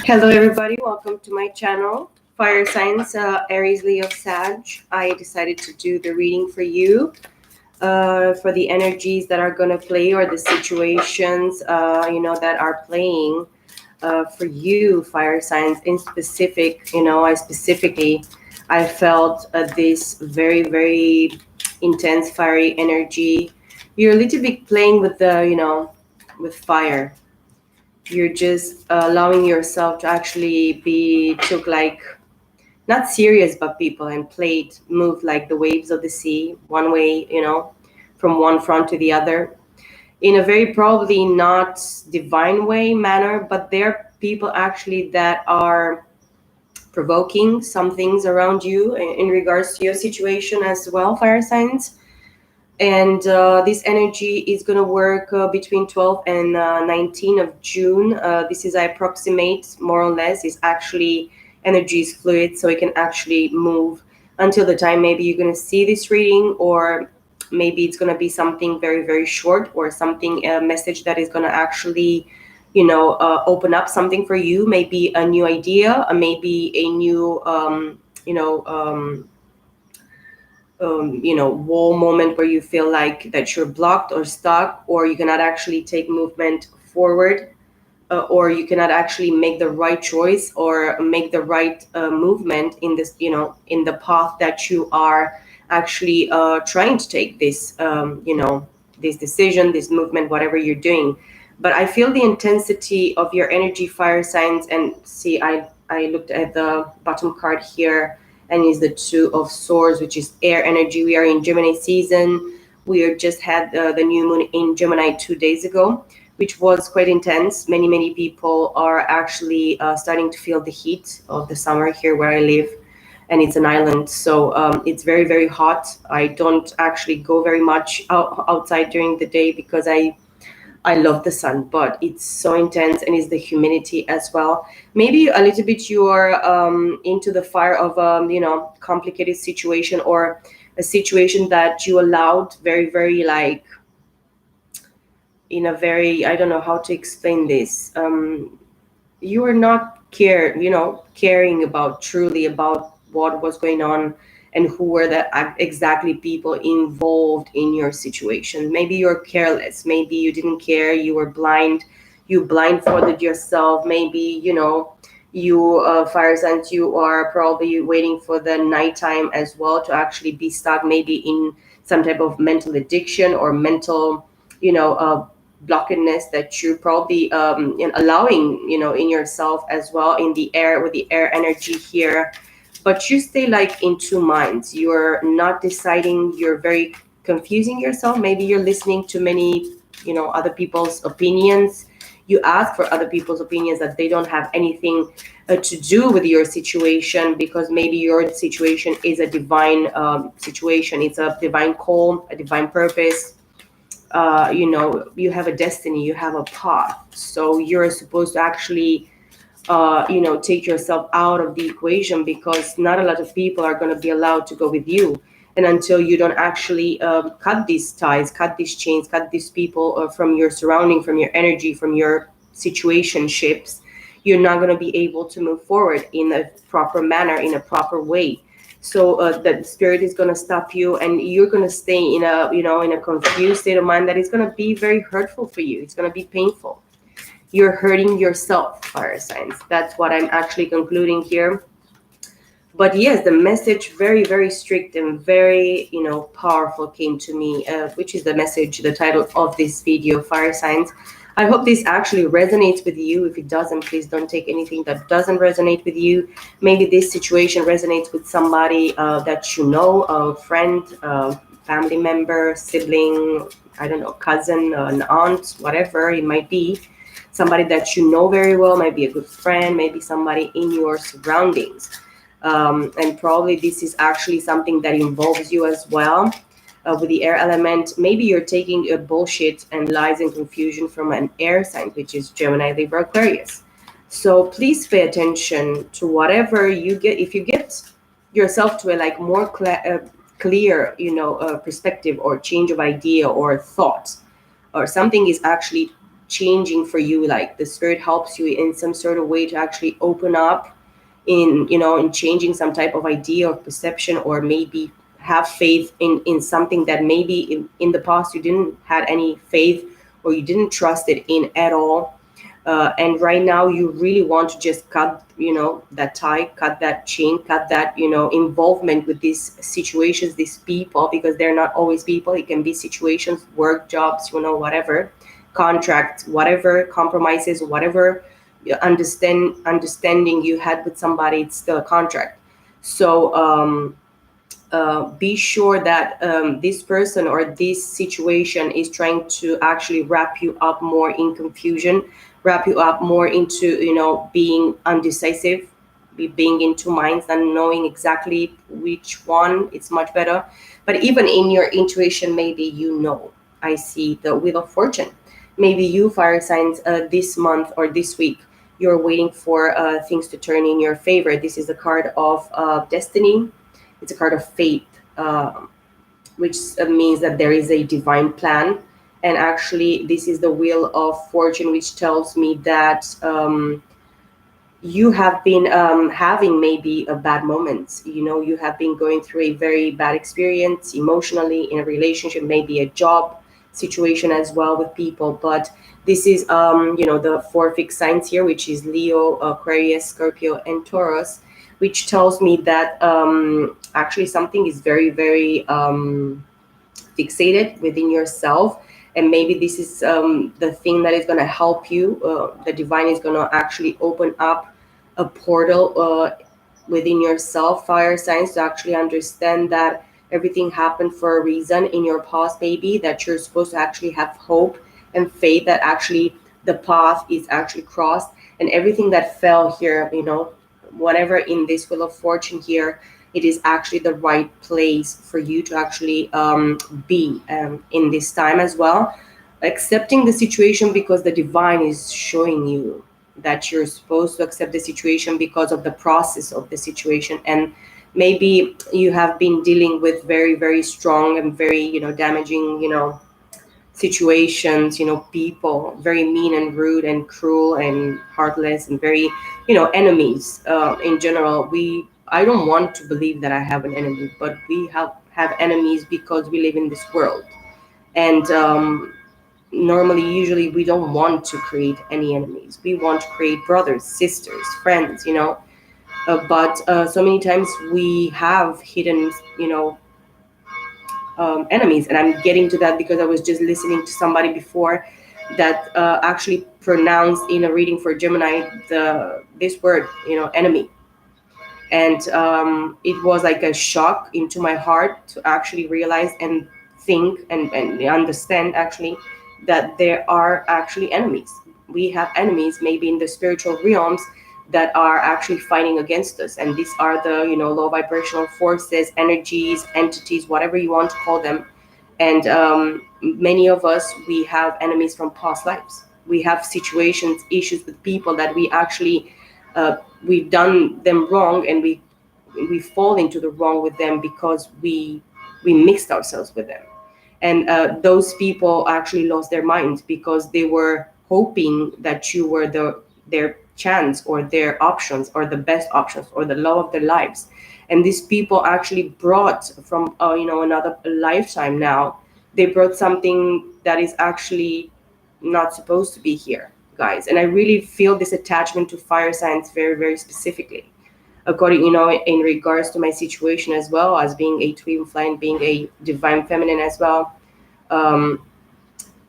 Hello, everybody. Welcome to my channel, Fire Signs, Aries, Leo, Sag. I decided to do the reading for you, for the energies that are going to play or the situations, that are playing for you, Fire Signs. In specific, I felt this very, very intense, fiery energy. You're a little bit playing with with fire. You're just allowing yourself to actually be took like not serious but people and played move like the waves of the sea one way, from one front to the other in a very probably not divine way manner, but there are people actually that are provoking some things around you in regards to your situation as well, fire signs. And this energy is going to work between 12 and 19 of June. This is, I approximate more or less, is actually energy is fluid, so it can actually move until the time maybe you're going to see this reading, or maybe it's going to be something very, very short, or something, a message that is going to actually, open up something for you, maybe a new idea, maybe a new, wall moment where you feel like that you're blocked or stuck, or you cannot actually take movement forward, or you cannot actually make the right choice or make the right movement in this, in the path that you are actually trying to take this, this decision, this movement, whatever you're doing. But I feel the intensity of your energy, fire signs. And see, I looked at the bottom card here, and is the Two of Swords, which is air energy. We are in Gemini season. We just had the new moon in Gemini 2 days ago, which was quite intense. Many people are actually starting to feel the heat of the summer here where I live, and it's an island, so it's very, very hot. I don't actually go very much outside during the day because I love the sun, but it's so intense, and it's the humidity as well. Maybe a little bit you're into the fire of complicated situation, or a situation that you allowed very, very like in a very, I don't know how to explain this. You are not caring about truly about what was going on and who were the exactly people involved in your situation. Maybe you're careless. Maybe you didn't care. You were blind. You blindfolded yourself. Maybe, you fire signs, you are probably waiting for the nighttime as well to actually be stuck maybe in some type of mental addiction or mental, blockedness that you're probably allowing, in yourself as well, in the air, with the air energy here. But you stay like in two minds. You're not deciding. You're very confusing yourself. Maybe you're listening to many, other people's opinions. You ask for other people's opinions that they don't have anything to do with your situation, because maybe your situation is a divine situation. It's a divine call, a divine purpose. You have a destiny, you have a path. So you're supposed to actually take yourself out of the equation, because not a lot of people are going to be allowed to go with you. And until you don't actually cut these ties, cut these chains, cut these people from your surrounding, from your energy, from your situationships, you're not going to be able to move forward in a proper manner, in a proper way. So the spirit is going to stop you, and you're going to stay in a, in a confused state of mind that is going to be very hurtful for you. It's going to be painful. You're hurting yourself, fire signs. That's what I'm actually concluding here. But yes, the message, very, very strict and very, powerful, came to me, which is the message, the title of this video, fire signs. I hope this actually resonates with you. If it doesn't, please don't take anything that doesn't resonate with you. Maybe this situation resonates with somebody that you know, a friend, family member, sibling, I don't know, cousin, an aunt, whatever it might be. Somebody that you know very well, might be a good friend, maybe somebody in your surroundings. And probably this is actually something that involves you as well. With the air element, maybe you're taking a bullshit and lies and confusion from an air sign, which is Gemini, Libra, Aquarius. So please pay attention to whatever you get. If you get yourself to a like more clear, perspective or change of idea or thought, or something is actually changing for you, like the spirit helps you in some sort of way to actually open up in changing some type of idea or perception, or maybe have faith in something that maybe in the past you didn't had any faith or you didn't trust it in at all. And right now you really want to just cut that tie, cut that chain, cut that involvement with these situations, these people, because they're not always people. It can be situations, work, jobs, whatever, contracts, whatever, compromises, whatever understanding you had with somebody. It's still a contract. So be sure that this person or this situation is trying to actually wrap you up more in confusion, wrap you up more into being undecisive, being in two minds and knowing exactly which one is much better. But even in your intuition, maybe I see the Wheel of Fortune. Maybe you, fire signs, this month or this week, you're waiting for things to turn in your favor. This is a card of destiny. It's a card of faith, which means that there is a divine plan. And actually, this is the Wheel of Fortune, which tells me that you have been having maybe a bad moments. You have been going through a very bad experience emotionally in a relationship, maybe a job situation as well with people. But this is the four fixed signs here, which is Leo, Aquarius, Scorpio, and Taurus, which tells me that actually something is very, very fixated within yourself. And maybe this is the thing that is going to help you. The divine is going to actually open up a portal within yourself, fire signs, to actually understand that everything happened for a reason in your past, maybe that you're supposed to actually have hope and faith that actually the path is actually crossed. And everything that fell here, whatever in this Wheel of Fortune here, it is actually the right place for you to actually be in this time as well. Accepting the situation because the divine is showing you that you're supposed to accept the situation because of the process of the situation. And maybe you have been dealing with very, very strong and very, damaging, situations, people, very mean and rude and cruel and heartless and very, enemies in general. I don't want to believe that I have an enemy, but we have enemies because we live in this world. And normally, usually, we don't want to create any enemies. We want to create brothers, sisters, friends, but so many times we have hidden, enemies. And I'm getting to that because I was just listening to somebody before that actually pronounced in a reading for Gemini this word, enemy. And it was like a shock into my heart to actually realize and think and understand actually that there are actually enemies. We have enemies maybe in the spiritual realms that are actually fighting against us, and these are the low vibrational forces, energies, entities, whatever you want to call them. And many of us, we have enemies from past lives. We have situations, issues with people that we actually we've done them wrong, and we fall into the wrong with them because we mixed ourselves with them. And those people actually lost their minds because they were hoping that you were their chance or their options or the best options or the love of their lives. And these people actually brought from another lifetime now. They brought something that is actually not supposed to be here, guys. And I really feel this attachment to fire signs very, very specifically, according in regards to my situation as well, as being a twin flame, being a divine feminine as well. um,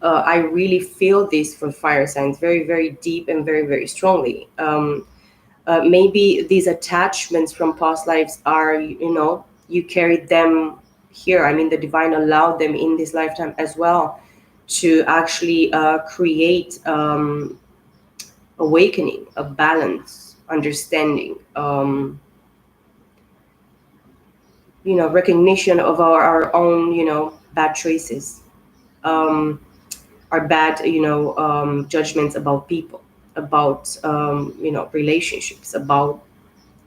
I really feel this for fire signs very, very deep and very, very strongly. Maybe these attachments from past lives are, you carried them here. I mean, the divine allowed them in this lifetime as well to actually create awakening, a balance, understanding, recognition of our own, bad choices, um, our bad, judgments about people, about, relationships, about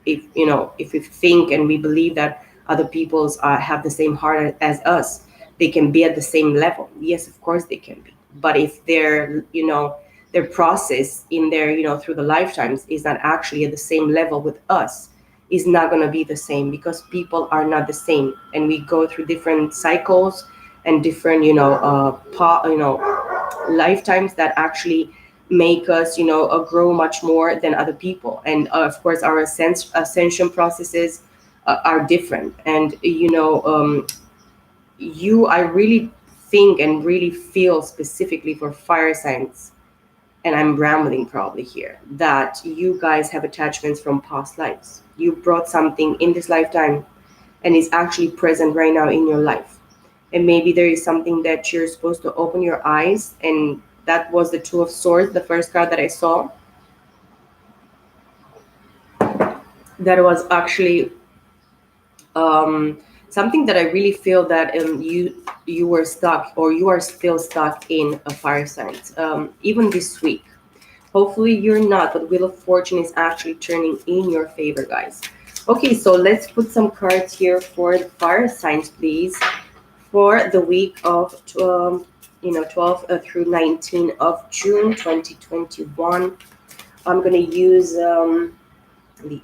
if we think and we believe that other people's have the same heart as us, they can be at the same level. Yes, of course they can be. But if their, their process in their, through the lifetimes is not actually at the same level with us, is not going to be the same, because people are not the same, and we go through different cycles and different, lifetimes that actually make us, grow much more than other people. And of course, our ascension processes are different. And I really think and really feel specifically for fire signs, and I'm rambling probably here, that you guys have attachments from past lives. You brought something in this lifetime and is actually present right now in your life. And maybe there is something that you're supposed to open your eyes, and that was the Two of Swords, the first card that I saw. That was actually something that I really feel that you were stuck, or you are still stuck in a fire sign, even this week. Hopefully you're not, but Wheel of Fortune is actually turning in your favor, guys. Okay, so let's put some cards here for the fire signs, please, for the week of 12 through 19 of June 2021. I'm gonna use the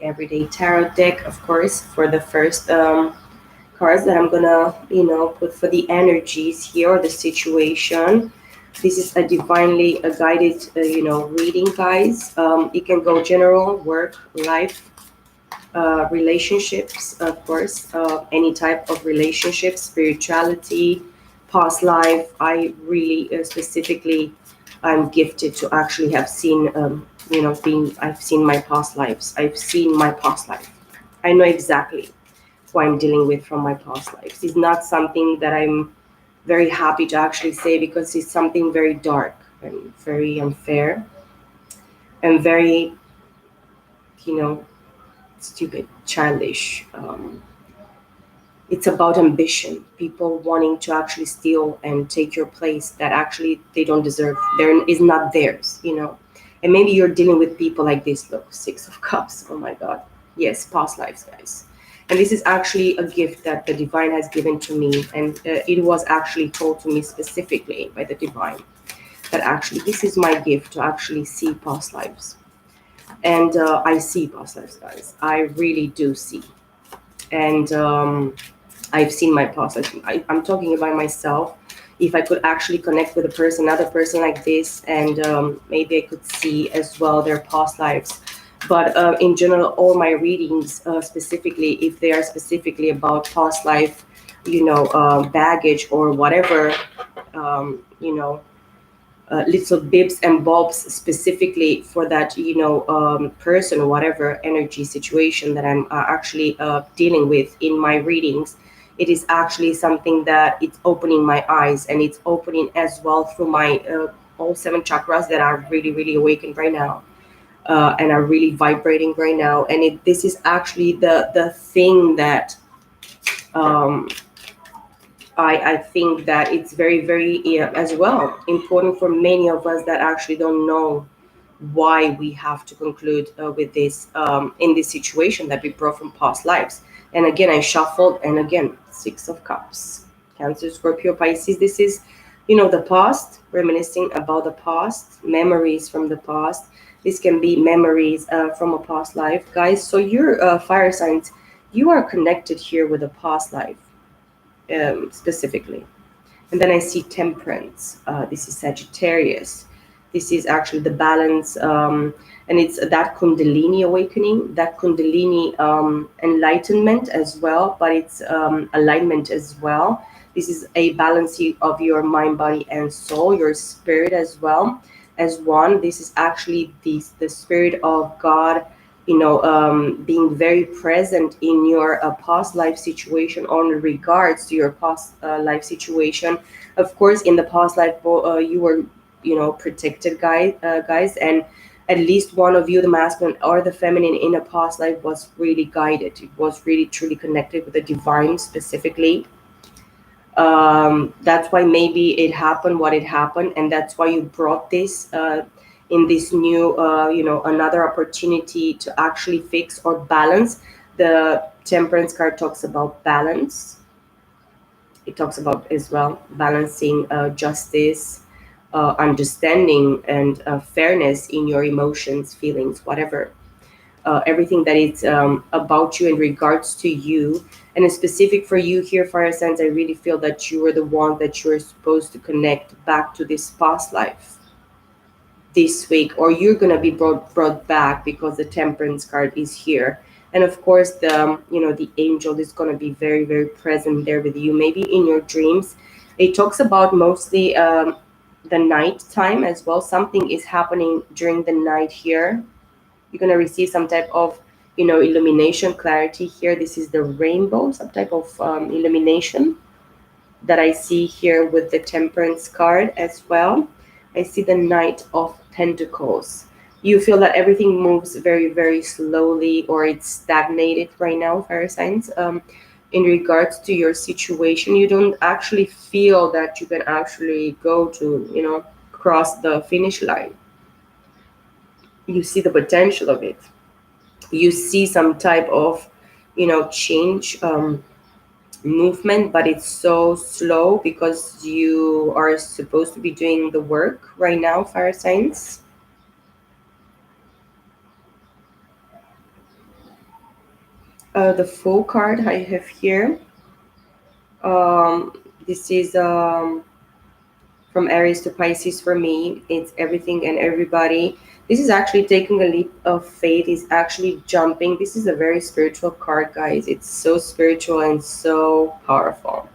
Everyday Tarot deck, of course, for the first cards that I'm gonna, put for the energies here, or the situation. This is a divinely guided, reading, guys. It can go general, work, life, relationships, of course, any type of relationship, spirituality, past life. I really specifically, I'm gifted to actually have seen, I've seen my past lives. I've seen my past life. I know exactly who I'm dealing with from my past lives. It's not something that I'm very happy to actually say, because it's something very dark and very unfair and very, you know, stupid, childish. It's about ambition, people wanting to actually steal and take your place that actually they don't deserve. There is not theirs, And maybe you're dealing with people like this. Look, Six of Cups. Oh my God. Yes, past lives, guys. And this is actually a gift that the divine has given to me, and it was actually told to me specifically by the divine that actually this is my gift, to actually see past lives. And I see past lives, guys. I really do see. And I've seen my past lives. I'm talking about myself. If I could actually connect with a person, another person like this, and maybe I could see as well their past lives. But in general, all my readings, specifically, if they are specifically about past life, baggage or whatever, um, you know, little bibs and bobs specifically for that, person or whatever energy situation that I'm actually dealing with in my readings. It is actually something that it's opening my eyes, and it's opening as well through my all seven chakras that are really, really awakened right now. And are really vibrating right now. And this is actually the thing that um, I think that it's very, very as well important for many of us that actually don't know why we have to conclude with this in this situation that we brought from past lives. And again, I shuffled, and again, Six of Cups, Cancer, Scorpio, Pisces. This is, the past, reminiscing about the past, memories from the past. This can be memories from a past life, guys. So your fire signs, you are connected here with a past life, specifically. And then I see Temperance. This is Sagittarius. This is actually the balance, and it's that Kundalini awakening, that Kundalini enlightenment as well, but it's alignment as well. This is a balancing of your mind, body, and soul, your spirit as well as one. This is actually the spirit of God, being very present in your past life situation, on regards to your past life situation. Of course, in the past life, you were, protected, guys, and at least one of you, the masculine or the feminine, in a past life was really guided. It was really truly connected with the divine specifically. That's why maybe it happened what it happened, and that's why you brought this in this new, another opportunity to actually fix or balance the Temperance card talks about balance. It talks about as well balancing justice, understanding, and fairness in your emotions, feelings, whatever. Everything that is about you in regards to you, and it's specific for you here, fire signs. I really feel that you are the one that you're supposed to connect back to this past life this week, or you're gonna be brought back because the temperance card is here. And of course the the angel is gonna be very very present there with you, maybe in your dreams. It talks about mostly the night time as well. Something is happening during the night here. You're gonna receive some type of illumination, clarity here. This is the rainbow, some type of illumination that I see here with the temperance card as well. I see the Knight of Pentacles. You feel that everything moves very, very slowly, or it's stagnated right now, fire signs. In regards to your situation, you don't actually feel that you can actually go to, cross the finish line. You see the potential of it. You see some type of, change. Movement, but it's so slow because you are supposed to be doing the work right now, fire signs. The full card I have here, this is from Aries to Pisces. For me, it's everything and everybody. This is actually taking a leap of faith, is actually jumping. This is a very spiritual card, guys. It's so spiritual and so powerful.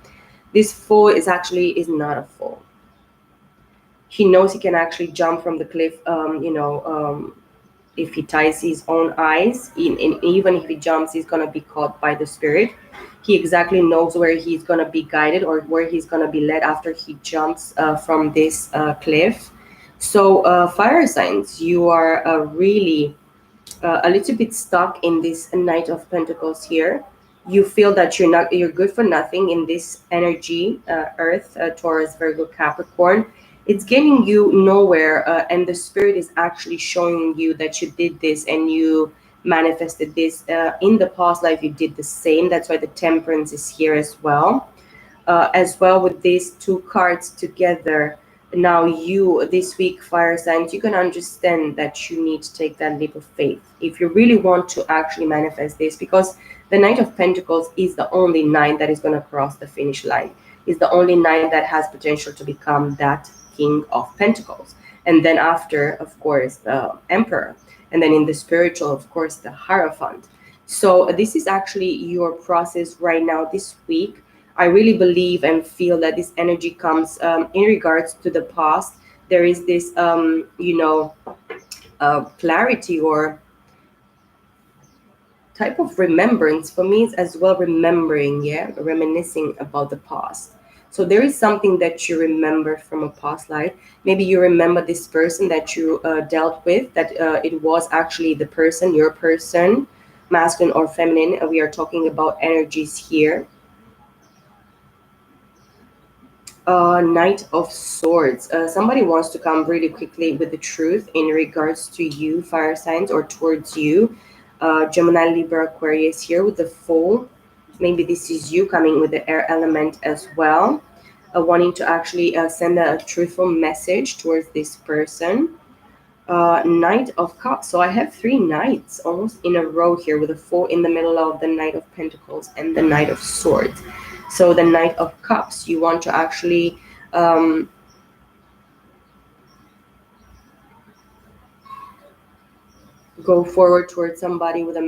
This fool is not a fool. He knows he can actually jump from the cliff, if he ties his own eyes in, even if he jumps, he's going to be caught by the spirit. He exactly knows where he's going to be guided, or where he's going to be led after he jumps from this cliff. So fire signs, you are really a little bit stuck in this Knight of Pentacles here. You feel that you're good for nothing in this energy, Earth, Taurus, Virgo, Capricorn. It's getting you nowhere, and the spirit is actually showing you that you did this and you manifested this in the past life. You did the same. That's why the Temperance is here as well with these two cards together. Now you, this week, fire signs, you can understand that you need to take that leap of faith if you really want to actually manifest this, because the Knight of Pentacles is the only nine that is going to cross the finish line. Is the only nine that has potential to become that King of Pentacles. And then after, of course, the Emperor. And then in the spiritual, of course, the Hierophant. So this is actually your process right now this week. I really believe and feel that this energy comes in regards to the past. There is this, clarity or type of remembrance. For me, it's as well remembering, reminiscing about the past. So there is something that you remember from a past life. Maybe you remember this person that you dealt with, that it was actually the person, your person, masculine or feminine. We are talking about energies here. Knight of Swords. Somebody wants to come really quickly with the truth in regards to you, fire signs, or towards you. Gemini, Libra, Aquarius here with the Fool. Maybe this is you coming with the air element as well, wanting to actually send a truthful message towards this person. Knight of Cups. So I have three knights almost in a row here, with a Fool in the middle of the Knight of Pentacles and the Knight of Swords. So the Knight of Cups, you want to actually go forward towards somebody with a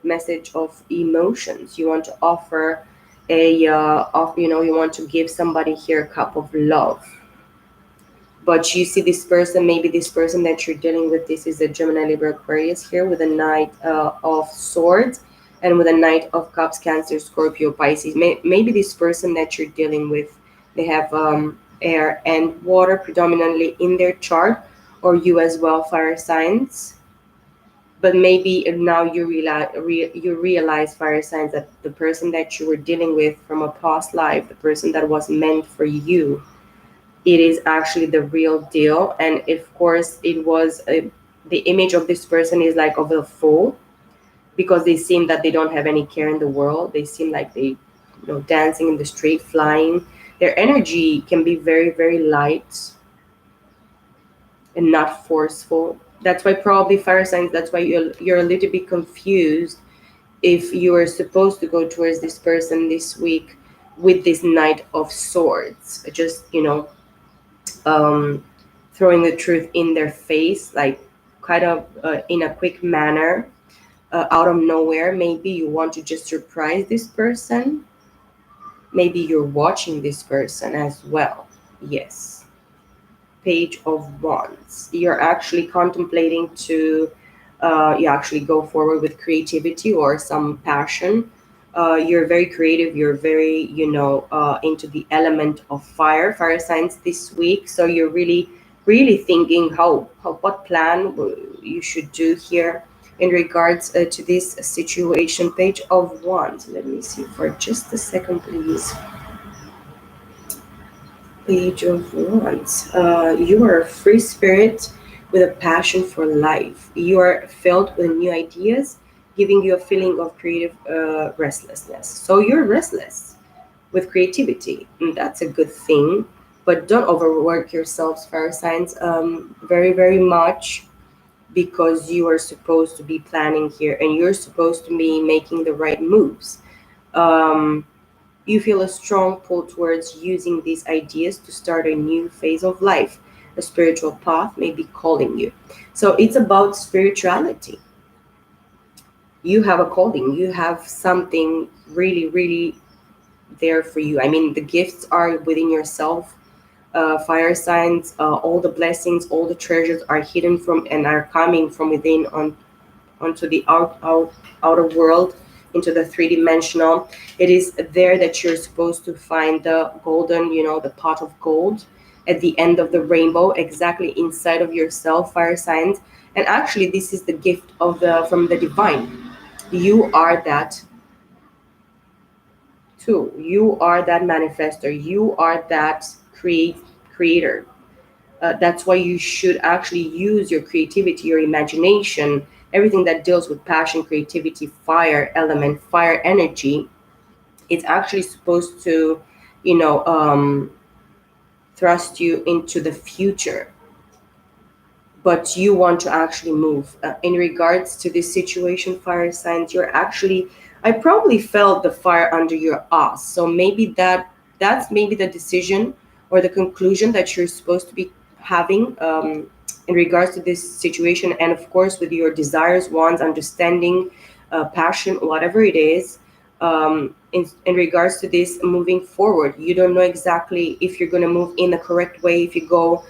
message of emotions. You want to offer you want to give somebody here a cup of love. But you see this person, maybe this person that you're dealing with, this is a Gemini, Libra, Aquarius here with a Knight of Swords and with a Knight of Cups, Cancer, Scorpio, Pisces. Maybe this person that you're dealing with, they have air and water predominantly in their chart, or you as well, fire signs. But maybe now you realize, fire signs, that the person that you were dealing with from a past life, the person that was meant for you, it is actually the real deal. And of course it was the image of this person is like of a fool. because they seem that they don't have any care in the world. They seem like they, dancing in the street, flying. Their energy can be very, very light and not forceful. That's why probably fire signs. That's why you're a little bit confused if you are supposed to go towards this person this week with this Knight of Swords. Just um, throwing the truth in their face, like kind of in a quick manner, out of nowhere. Maybe you want to just surprise this person. Maybe you're watching this person as well. Yes. Page of Wands. You're actually contemplating to you actually go forward with creativity or some passion. You're very creative. You're very, into the element of fire signs this week. So you're really, really thinking how what plan you should do here in regards to this situation. Page of Wands. Let me see for just a second, please. Page of Wands. You are a free spirit with a passion for life. You are filled with new ideas, giving you a feeling of creative restlessness. So you're restless with creativity, and that's a good thing. But don't overwork yourselves, fire signs, very, very much, because you are supposed to be planning here and you're supposed to be making the right moves. Um, you feel a strong pull towards using these ideas to start a new phase of life. A spiritual path may be calling you. So it's about spirituality. You have a calling, you have something really, really there for you. I mean, the gifts are within yourself. Fire signs, all the blessings, all the treasures are hidden from and are coming from within onto the outer world, into the three-dimensional. It is there that you're supposed to find the golden, the pot of gold at the end of the rainbow, exactly inside of yourself, fire signs. And actually, this is the gift of the from the divine. You are that too. You are that manifester. You are that creator. That's why you should actually use your creativity, your imagination, everything that deals with passion, creativity, fire element, fire energy. It's actually supposed to, you know, um, thrust you into the future. But you want to actually move. In regards to this situation, fire signs, you're actually, I probably felt the fire under your ass. So maybe that's maybe the decision or the conclusion that you're supposed to be having, in regards to this situation. And of course, with your desires, wants, understanding, passion, whatever it is, in regards to this moving forward, you don't know exactly if you're going to move in the correct way. If you go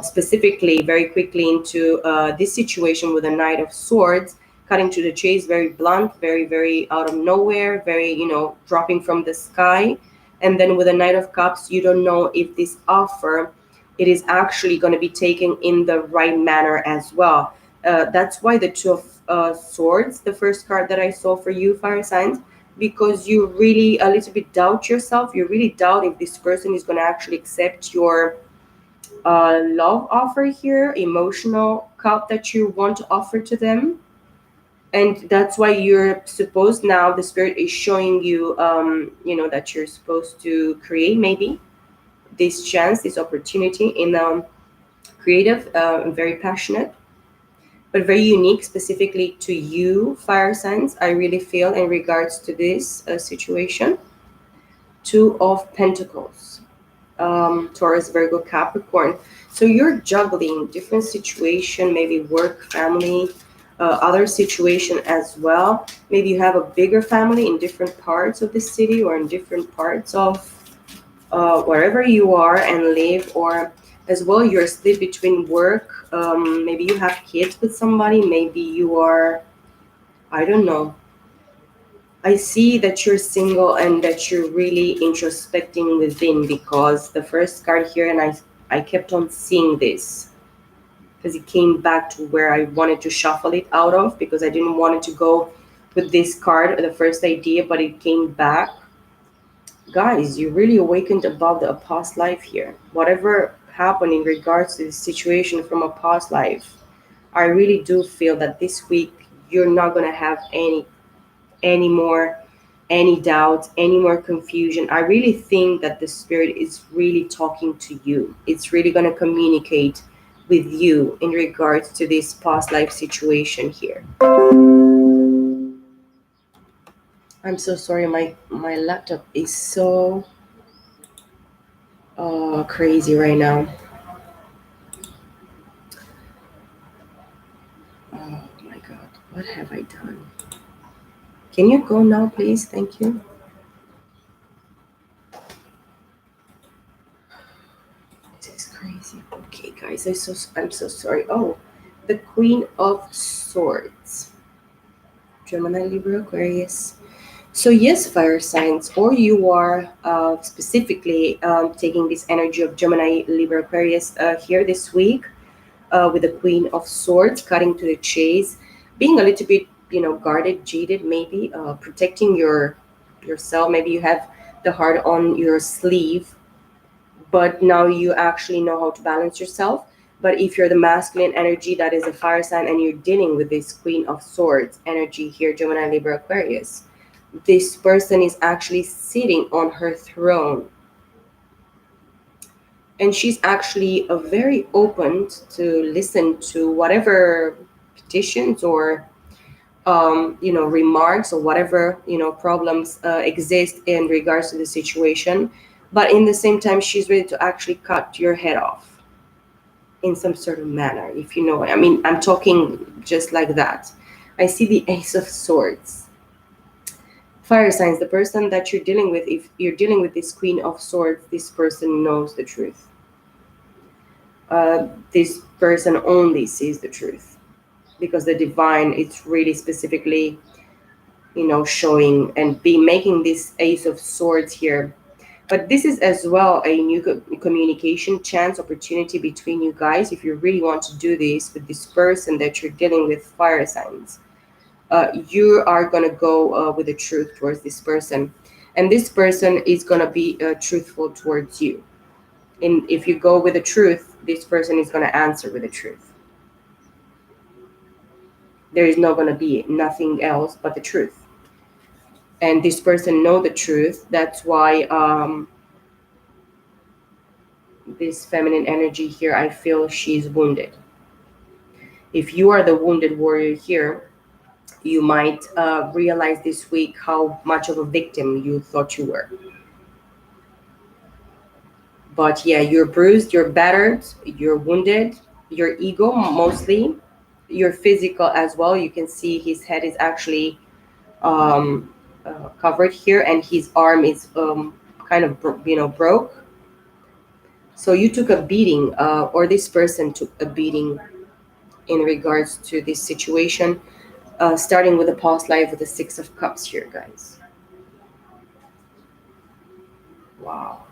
specifically very quickly into this situation with a Knight of Swords, cutting to the chase, very blunt, very, very out of nowhere, very, dropping from the sky. And then with a Knight of Cups, you don't know if this offer, it is actually going to be taken in the right manner as well. That's why the Two of Swords, the first card that I saw for you, fire signs, because you really a little bit doubt yourself. You really doubt if this person is going to actually accept your love offer here, emotional cup that you want to offer to them. And that's why you're supposed, now the spirit is showing you, that you're supposed to create maybe this chance, this opportunity in creative, very passionate, but very unique specifically to you, fire signs. I really feel in regards to this situation. Two of Pentacles, Taurus, Virgo, Capricorn. So you're juggling different situation, maybe work, family, other situation as well. Maybe you have a bigger family in different parts of the city or in different parts of wherever you are and live, or as well you're split between work. Maybe you have kids with somebody. Maybe you are, I don't know. I see that you're single and that you're really introspecting within, because the first card here, and I kept on seeing this because it came back to where I wanted to shuffle it out of, because I didn't want it to go with this card, the first idea, but it came back. Guys, you really awakened above the past life here. Whatever happened in regards to this situation from a past life, I really do feel that this week you're not going to have any more any doubt, any more confusion. I really think that the spirit is really talking to you. It's really going to communicate with you in regards to this past life situation here. I'm so sorry, my laptop is so crazy right now. Oh my god, what have I done? Can you go now, please? Thank you. This is crazy. Okay, guys, I'm so sorry. Oh, the Queen of Swords, Gemini, Libra, Aquarius. So yes, fire signs, or you are specifically taking this energy of Gemini, Libra, Aquarius here this week with the Queen of Swords, cutting to the chase, being a little bit, guarded, jaded, maybe protecting yourself. Maybe you have the heart on your sleeve, but now you actually know how to balance yourself. But if you're the masculine energy that is a fire sign and you're dealing with this Queen of Swords energy here, Gemini, Libra, Aquarius, this person is actually sitting on her throne, and she's actually very open to listen to whatever petitions or remarks or whatever problems exist in regards to the situation. But in the same time, she's ready to actually cut your head off in some sort of manner, if you know what I mean. I'm talking just like that. I see the Ace of Swords. Fire signs, the person that you're dealing with, if you're dealing with this Queen of Swords, this person knows the truth. This person only sees the truth, because the divine is really specifically, showing and be making this Ace of Swords here. But this is as well a new communication chance opportunity between you guys, if you really want to do this with this person that you're dealing with, fire signs. You are going to go with the truth towards this person, and this person is going to be truthful towards you. And if you go with the truth, this person is going to answer with the truth. There is not going to be nothing else but the truth, and this person know the truth. That's why this feminine energy here, I feel she's wounded. If you are the wounded warrior here, you might realize this week how much of a victim you thought you were. But yeah, you're bruised, you're battered, you're wounded, your ego mostly, your physical as well. You can see his head is actually covered here, and his arm is kind of broke. So you took a beating, or this person took a beating in regards to this situation, starting with the past life with the Six of Cups here, guys. Wow.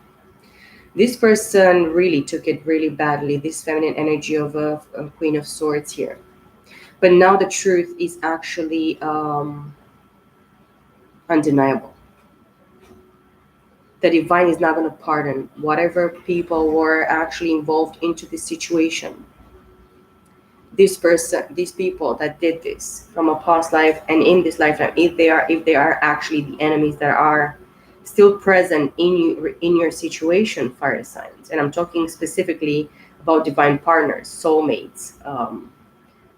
This person really took it really badly, this feminine energy of a Queen of Swords here. But now the truth is actually undeniable. The divine is not going to pardon whatever people were actually involved into this situation. This person, these people that did this from a past life and in this lifetime, if they are actually the enemies that are still present in your situation, fire signs. And I'm talking specifically about divine partners, soulmates,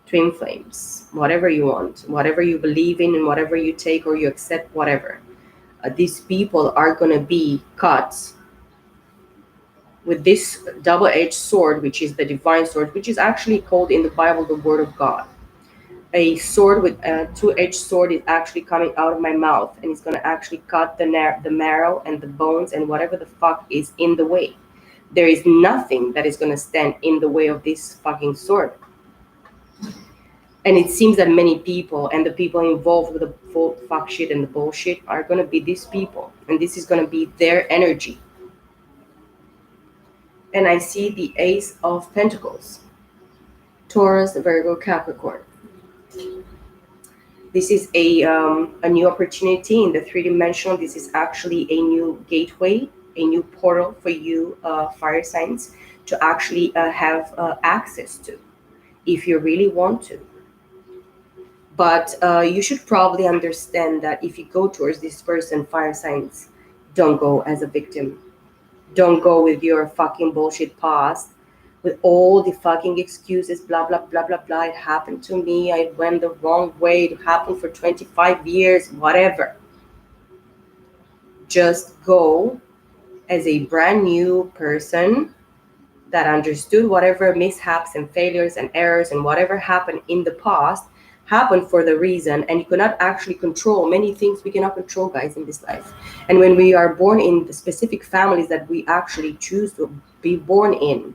twin flames, whatever you want, whatever you believe in, and whatever you take or you accept, whatever. These people are going to be cut with this double-edged sword, which is the divine sword, which is actually called in the Bible the Word of God. A sword with a two-edged sword is actually coming out of my mouth, and it's going to actually cut the marrow and the bones and whatever the fuck is in the way. There is nothing that is going to stand in the way of this fucking sword. And it seems that many people and the people involved with the fuck shit and the bullshit are going to be these people, and this is going to be their energy. And I see the Ace of Pentacles, Taurus, Virgo, Capricorn. This is a new opportunity in the three-dimensional. This is actually a new gateway, a new portal for you, fire signs, to actually have access to, if you really want to. But you should probably understand that if you go towards this person, fire signs, don't go as a victim. Don't go with your fucking bullshit past, with all the fucking excuses, blah, blah, blah, blah, blah. It happened to me. I went the wrong way. It happened for 25 years, whatever. Just go as a brand new person that understood whatever mishaps and failures and errors and whatever happened in the past happened for the reason, and you cannot actually control many things. We cannot control, guys, in this life. And when we are born in the specific families that we actually choose to be born in,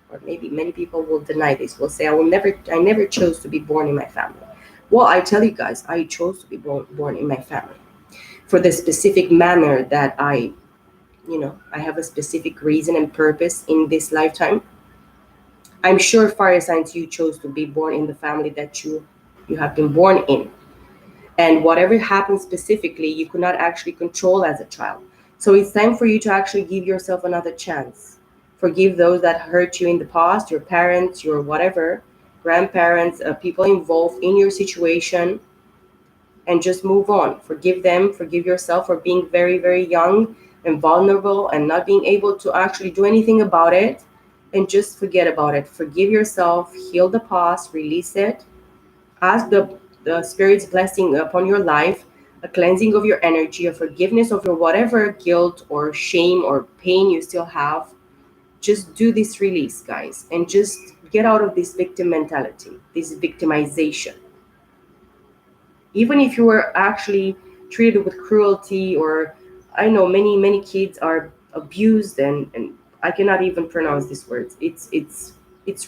or maybe many people will deny this, will say, I never chose to be born in my family. Well, I tell you guys, I chose to be born in my family for the specific manner that I have a specific reason and purpose in this lifetime. I'm sure, fire signs, you chose to be born in the family that you have been born in. And whatever happened specifically, you could not actually control as a child. So it's time for you to actually give yourself another chance. Forgive those that hurt you in the past, your parents, your whatever, grandparents, people involved in your situation, and just move on. Forgive them, forgive yourself for being very, very young and vulnerable and not being able to actually do anything about it. And just forget about it. Forgive yourself, heal the past, release it. Ask the Spirit's blessing upon your life, a cleansing of your energy, a forgiveness of your whatever guilt or shame or pain you still have. Just do this release, guys, and just get out of this victim mentality, this victimization. Even if you were actually treated with cruelty, or I know many kids are abused, and I cannot even pronounce these words. It's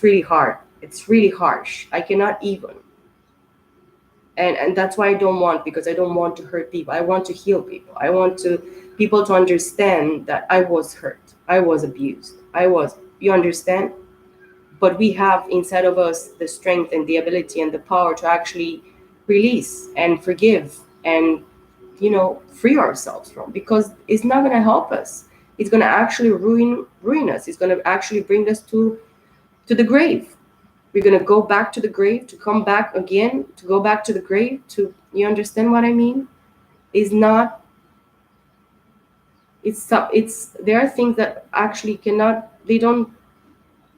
really hard. It's really harsh. I cannot even. And that's why I don't want, because I don't want to hurt people. I want to heal people. I want to people to understand that I was hurt. I was abused. You understand? But we have inside of us the strength and the ability and the power to actually release and forgive and free ourselves from, because it's not going to help us. It's going to actually ruin us. It's going to actually bring us to the grave. We're going to go back to the grave, to come back again, to go back to the grave. To You understand what I mean? Is not it's There are things that actually cannot they don't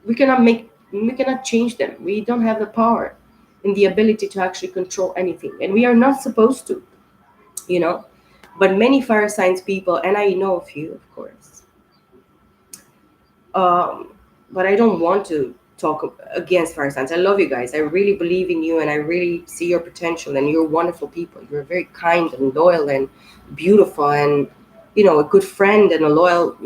we cannot change them. We don't have the power and the ability to actually control anything, and we are not supposed to, you know but many fire signs people, and I know a few, of course, um but I don't want to talk against fire signs. I love you guys. I really believe in you, and I really see your potential, and you're wonderful people. You're very kind and loyal and beautiful, and a good friend and a loyal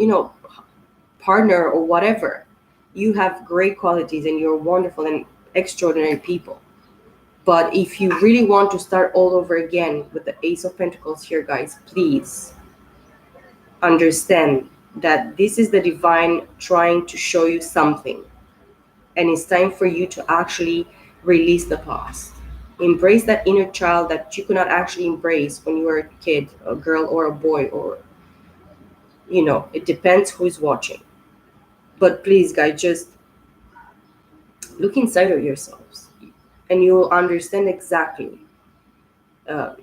partner or whatever. You have great qualities, and you're wonderful and extraordinary people. But if you really want to start all over again with the Ace of Pentacles here, guys, please understand that this is the divine trying to show you something. And it's time for you to actually release the past. Embrace that inner child that you could not actually embrace when you were a kid, a girl or a boy, or, it depends who's watching. But please, guys, just look inside of yourselves, and you'll understand exactly uh,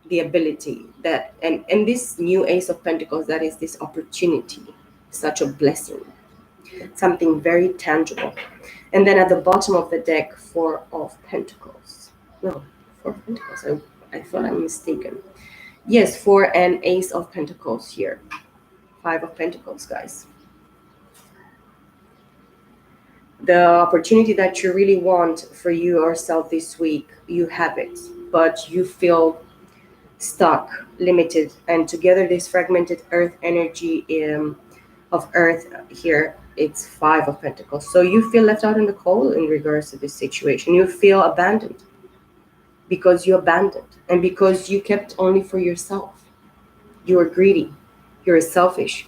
the ability that, and this new Ace of Pentacles, that is this opportunity, such a blessing, something very tangible. And then at the bottom of the deck, Four of Pentacles. No, Four of Pentacles. I thought I'm mistaken. Yes, Four and Ace of Pentacles here. Five of Pentacles, guys. The opportunity that you really want for you yourself this week, you have it, but you feel stuck, limited, and together this fragmented earth energy of earth here, it's Five of Pentacles. So you feel left out in the cold in regards to this situation. You feel abandoned because you abandoned, and because you kept only for yourself. You were greedy. You're selfish.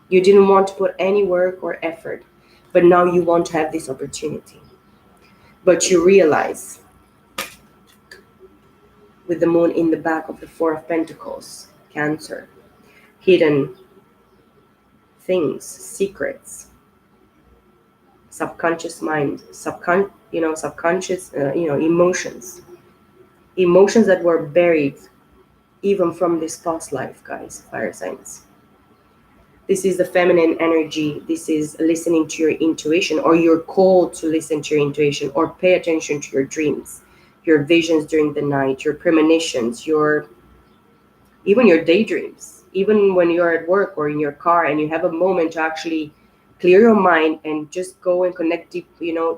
You didn't want to put any work or effort, but now you want to have this opportunity. But you realize, with the moon in the back of the Four of Pentacles, Cancer, hidden things, secrets, subconscious mind, subconscious, emotions. emotions that were buried even from this past life, guys, fire signs. This is the feminine energy. This is listening to your intuition, or you're called to listen to your intuition, or pay attention to your dreams, your visions during the night, your premonitions, your even your daydreams. Even when you're at work or in your car and you have a moment to actually clear your mind and just go and connect deep,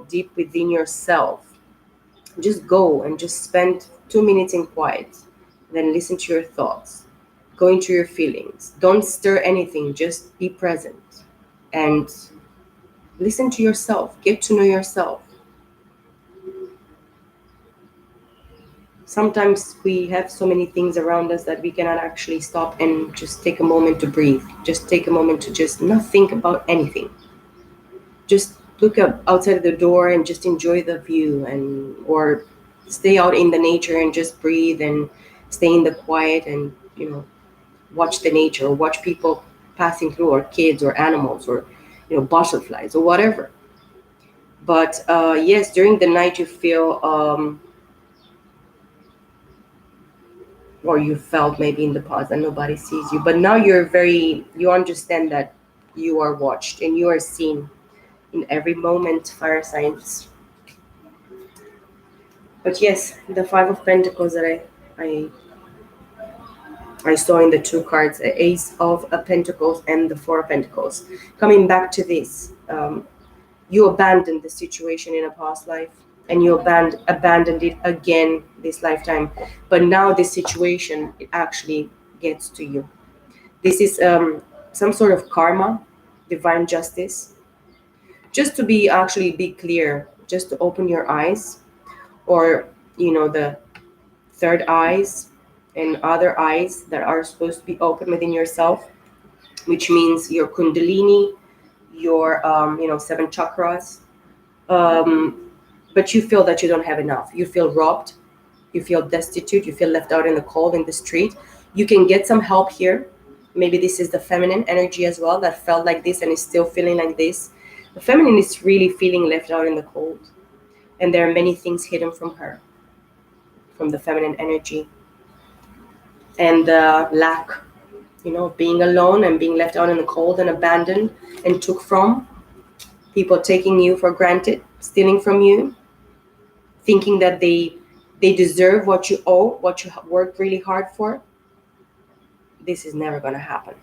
deep within yourself. Just go and just spend 2 minutes in quiet. Then listen to your thoughts. Go into your feelings. Don't stir anything. Just be present and listen to yourself. Get to know yourself. Sometimes we have so many things around us that we cannot actually stop and just take a moment to breathe. Just take a moment to just not think about anything. Just look up outside the door and just enjoy the view, and or stay out in the nature and just breathe and stay in the quiet and watch the nature, or watch people passing through, or kids or animals, or butterflies or whatever. But yes, during the night you feel or you felt maybe in the past that nobody sees you, but now you understand that you are watched and you are seen in every moment, fire signs. But yes, the Five of Pentacles that I saw in the two cards, the Ace of Pentacles and the Four of Pentacles. Coming back to this, you abandoned the situation in a past life, and you abandoned it again this lifetime. But now this situation, it actually gets to you. This is some sort of karma, divine justice. Just to be clear, just to open your eyes, or the third eyes and other eyes that are supposed to be open within yourself, which means your kundalini, your seven chakras. But you feel that you don't have enough. You feel robbed. You feel destitute. You feel left out in the cold, in the street. You can get some help here. Maybe this is the feminine energy as well that felt like this and is still feeling like this. The feminine is really feeling left out in the cold, and there are many things hidden from her, from the feminine energy. And the lack, being alone and being left out in the cold and abandoned and took from, people taking you for granted, stealing from you, thinking that they deserve what you owe, what you worked really hard for. This is never going to happen.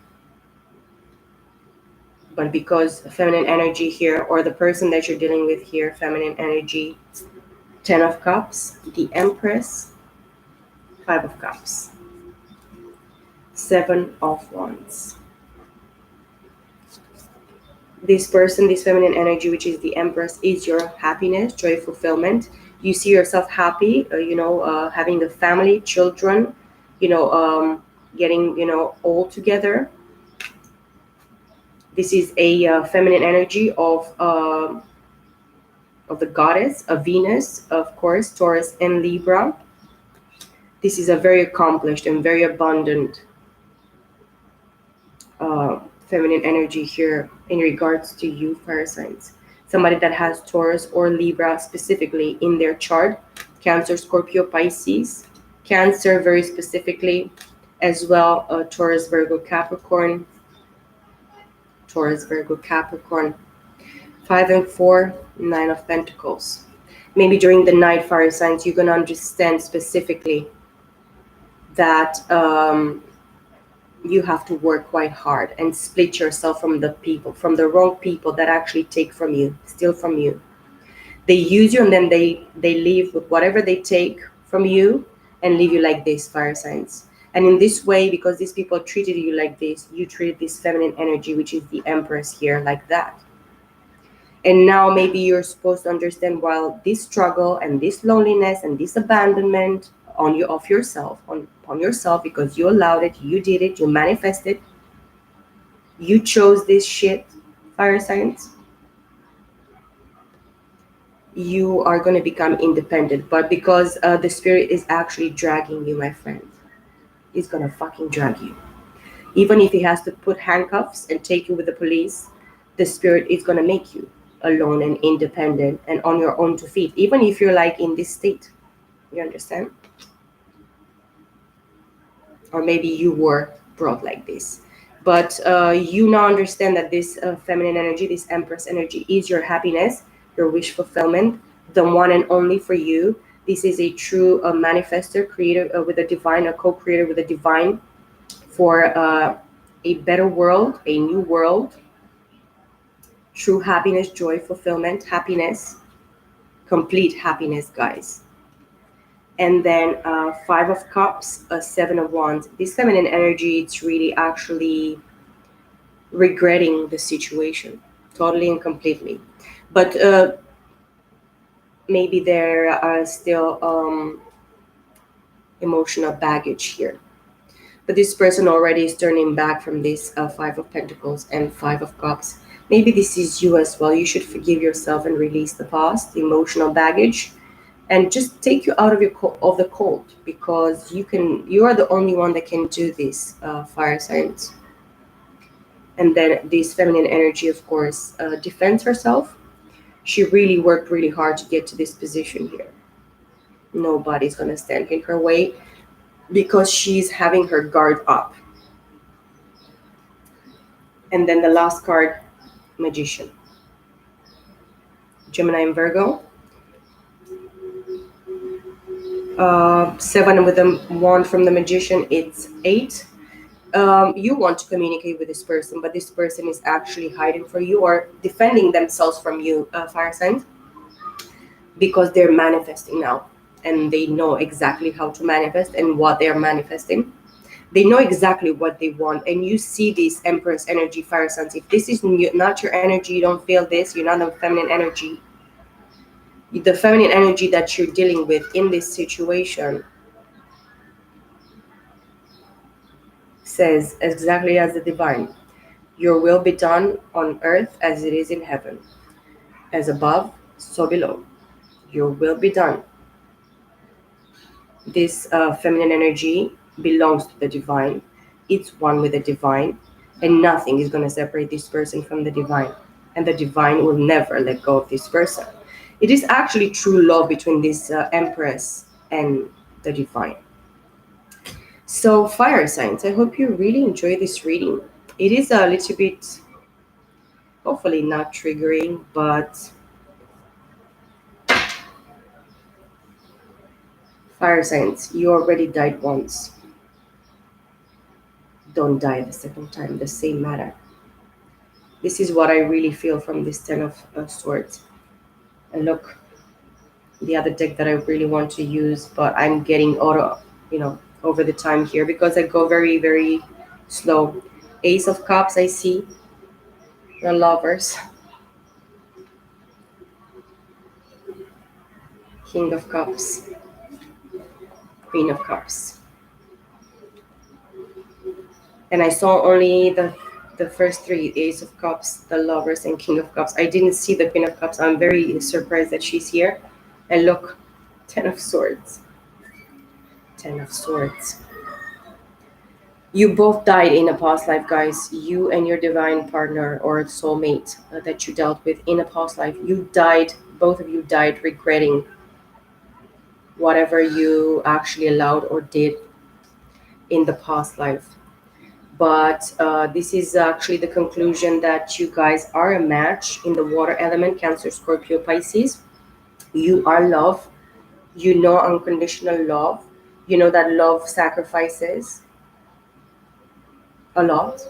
But because feminine energy here, or the person that you're dealing with here, feminine energy, 10 of Cups, the Empress, 5 of Cups, 7 of Wands. This person, this feminine energy, which is the Empress, is your happiness, joy, fulfillment. You see yourself happy, having a family, children, getting, all together. This is a feminine energy of the goddess, of Venus, of course, Taurus and Libra. This is a very accomplished and very abundant feminine energy here in regards to you, fire signs. Somebody that has Taurus or Libra specifically in their chart, Cancer, Scorpio, Pisces, Cancer very specifically, as well Taurus, Virgo, Capricorn, Taurus, Virgo, Capricorn, 5 and 4, 9 of Pentacles. Maybe during the night, fire signs, you're going to understand specifically that you have to work quite hard and split yourself from the wrong people that actually take from you, steal from you. They use you, and then they leave with whatever they take from you and leave you like this, fire signs. And in this way, because these people treated you like this, you treated this feminine energy, which is the Empress here, like that. And now maybe you're supposed to understand, while this struggle and this loneliness and this abandonment on yourself, because you allowed it, you did it, you manifested, you chose this shit, fire signs. You are going to become independent, but because the spirit is actually dragging you, my friend, he's going to fucking drag you. Even if he has to put handcuffs and take you with the police, the spirit is going to make you alone and independent and on your own 2 feet, even if you're like in this state. You understand? or maybe you were brought like this. But you now understand that this feminine energy, this Empress energy, is your happiness, your wish fulfillment, the one and only for you. This is a true manifester, creator with a divine, a co-creator with a divine, for a better world, a new world, true happiness, joy, fulfillment, happiness, complete happiness, guys. And then Five of Cups, Seven of Wands. This feminine energy, it's really actually regretting the situation totally and completely. But maybe there are still emotional baggage here. But this person already is turning back from this Five of Pentacles and Five of Cups. Maybe this is you as well. You should forgive yourself and release the past, the emotional baggage, and just take you out of of the cold, because you are the only one that can do this, fire signs. And then this feminine energy, of course, defends herself. She really worked really hard to get to this position here. Nobody's gonna stand in her way because she's having her guard up. And then the last card, Magician. Gemini and Virgo. Seven with the wand from the Magician, it's 8. You want to communicate with this person, but this person is actually hiding for you or defending themselves from you, fire signs, because they're manifesting now, and they know exactly how to manifest and what they're manifesting. They know exactly what they want, and you see this Empress energy, fire signs. If this is not your energy, you don't feel this, you're not the feminine energy. The feminine energy that you're dealing with in this situation says exactly as the divine: your will be done on earth as it is in heaven, as above so below. Your will be done. This feminine energy belongs to the divine. It's one with the divine, and nothing is going to separate this person from the divine. And the divine will never let go of this person. It is actually true love between this Empress and the divine. So, fire signs, I hope you really enjoy this reading. It is a little bit, hopefully, not triggering, but fire signs, you already died once. Don't die the second time, the same matter. This is what I really feel from this Ten of Swords. And look, the other deck that I really want to use, but I'm getting over the time here because I go very, very slow. Ace of Cups, I see. The Lovers. King of Cups. Queen of Cups. And I saw only the first three: Ace of Cups, the Lovers, and King of Cups. I didn't see the Queen of Cups. I'm very surprised that she's here. And look, Ten of Swords. Ten of Swords. You both died in a past life, guys. You and your divine partner or soulmate that you dealt with in a past life. You died, both of you died regretting whatever you actually allowed or did in the past life. But this is actually the conclusion that you guys are a match in the water element: Cancer, Scorpio, Pisces. You are love. You know unconditional love. You know that love sacrifices a lot,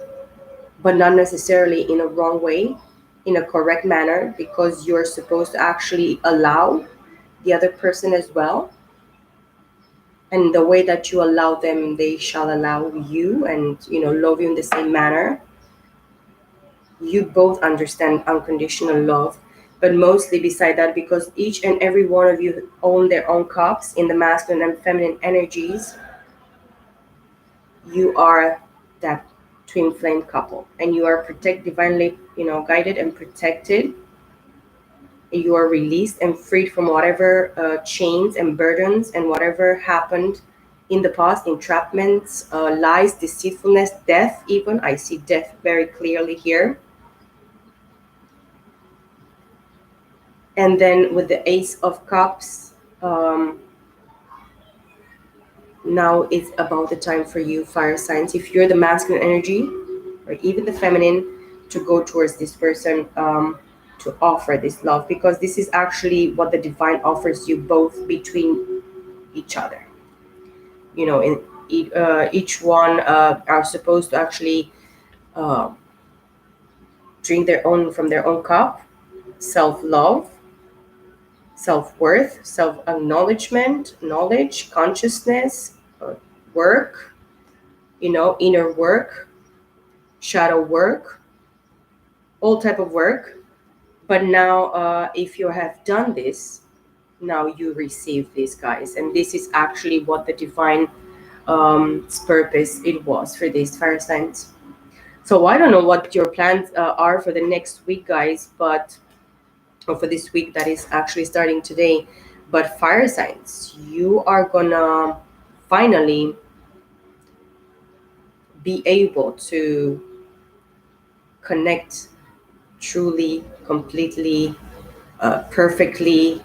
but not necessarily in a wrong way, in a correct manner, because you're supposed to actually allow the other person as well. And the way that you allow them, they shall allow you, and love you in the same manner. You both understand unconditional love, but mostly beside that, because each and every one of you own their own cups in the masculine and feminine energies, you are that twin flame couple, and you are divinely guided and protected. You are released and freed from whatever chains and burdens and whatever happened in the past: entrapments, lies, deceitfulness, death. Even I see death very clearly here. And then with the Ace of Cups, um, Now it's about the time for you, fire signs. If you're the masculine energy or even the feminine, to go towards this person, to offer this love, because this is actually what the divine offers you both between each other. In each one are supposed to actually uh, drink their own from their own cup. Self love, self worth, self acknowledgement, knowledge, consciousness, work, inner work, shadow work, all type of work. But now, if you have done this, now you receive this, guys, and this is actually what the divine purpose it was for these fire signs. So I don't know what your plans are for the next week, guys, but or for this week that is actually starting today. But fire signs, you are gonna finally be able to connect truly, completely, perfectly,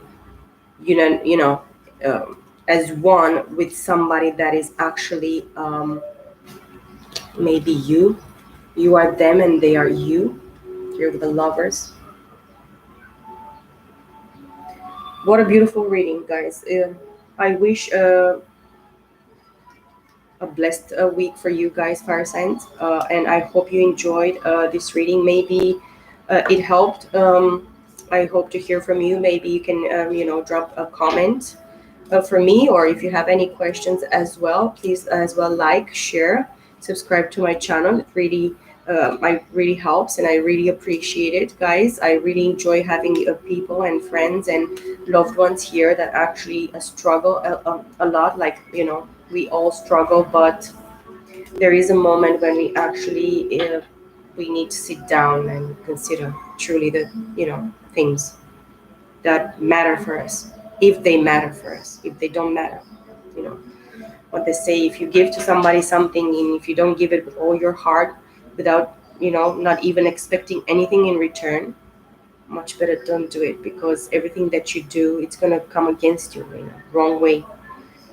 as one with somebody that is actually maybe you. You are them and they are you. You're the lovers. What a beautiful reading, guys. I wish a blessed week for you guys, fire signs. And I hope you enjoyed this reading. Maybe it helped. I hope to hear from you. Maybe you can, drop a comment for me, or if you have any questions as well, please as well like, share, subscribe to my channel. It really, I really helps, and I really appreciate it, guys. I really enjoy having people and friends and loved ones here that actually struggle a lot. Like we all struggle, but there is a moment when we actually we need to sit down and consider truly the things that matter for us, if they matter for us. If they don't matter, you know what they say, if you give to somebody something and if you don't give it with all your heart, without not even expecting anything in return, much better don't do it, because everything that you do, it's going to come against you, wrong way.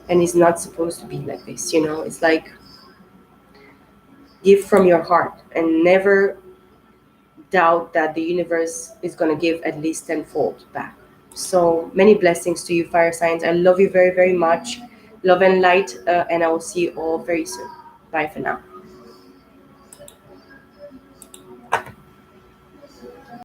And it's not supposed to be like this. It's like, give from your heart and never doubt that the universe is going to give at least tenfold back. So many blessings to you, fire signs. I love you very, very much. Love and light, and I will see you all very soon. Bye for now.